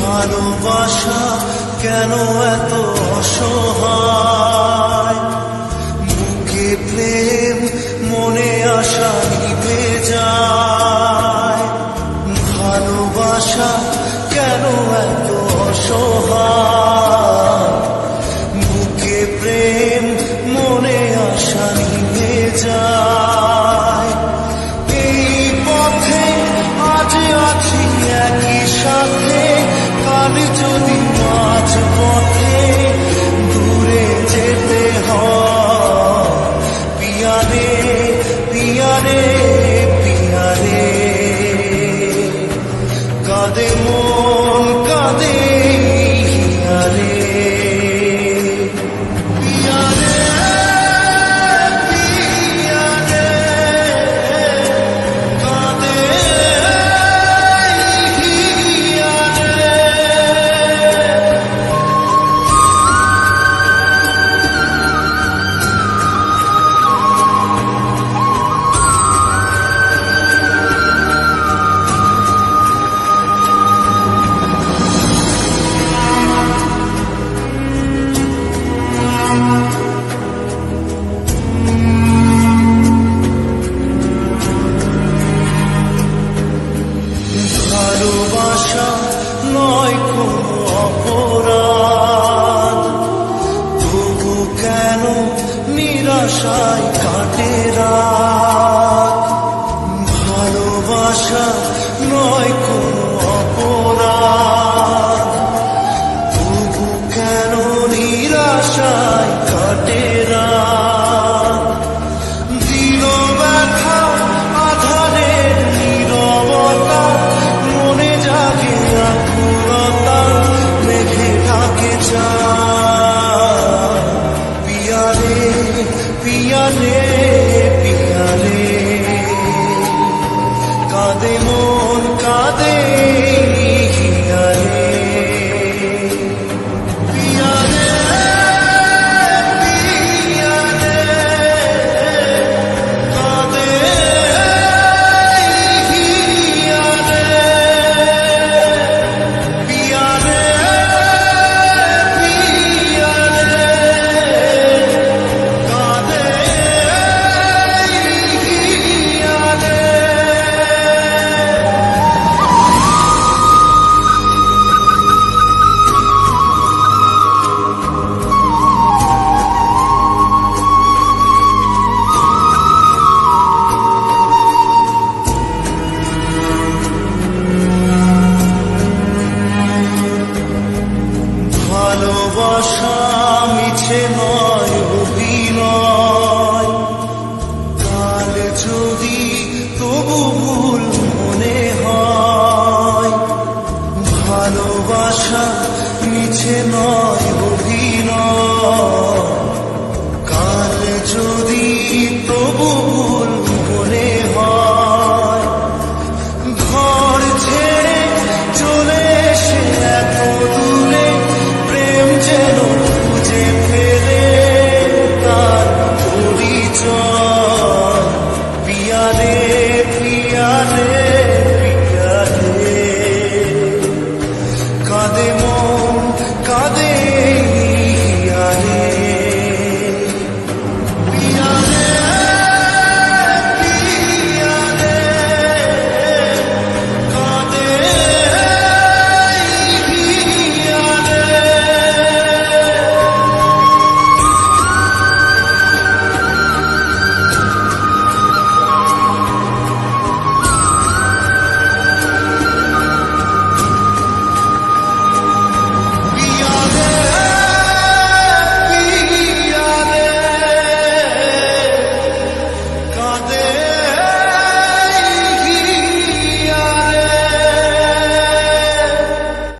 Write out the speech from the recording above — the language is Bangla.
ভালোবাসা কেন এত অসহায়, বুকে প্রেম মনে আশা নিভে যায়। ভালোবাসা কেন এত অসহায়, বুকে প্রেম মনে আশা নিভে যায়। এই পথে আজ আছি একই সাথে, কাল যদি মাঝ পথে দূরে যেতে হয়। পিয়া রে পিয়া রে পিয়া রে, কাঁদে মন কাঁদে হিয়া রে। পিয়া রে পিয়া রে, কাঁদে হিয়া রে। ভালোবাসা নয় কোনো অপরাধ, তবু কেন নিরাশায় কাটে রাত। ভালোবাসা নয় কোনো অপরাধ, তবু কেন নিরাশায় কাটে রাত। দিল ব্যথা আধারের নীরবতা, মনে জাগে আকুলতা, মেঘে ঢাকে চাঁদ। পিয়া রে পিয়া রে পিয়া রে, কাঁদে মন কাঁদে হিয়া রে। পিয়া রে পিয়া রে, কাঁদে হিয়া রে। পিয়া রে পিয়া রে, কাঁদে হিয়া রে। ভালোবাসা মিছে নয় অভিনয়, কাল যদি তবু ভুল মনে হয়। ভালোবাসা মিছে নয় অভিনয়, কাল যদি তবু ভুল মনে হয়। ঘর ছেড়ে চলে এসে এত দূরে, প্রেম যেন খুঁজে ফেলে তার পরিচয়। পিয়া রে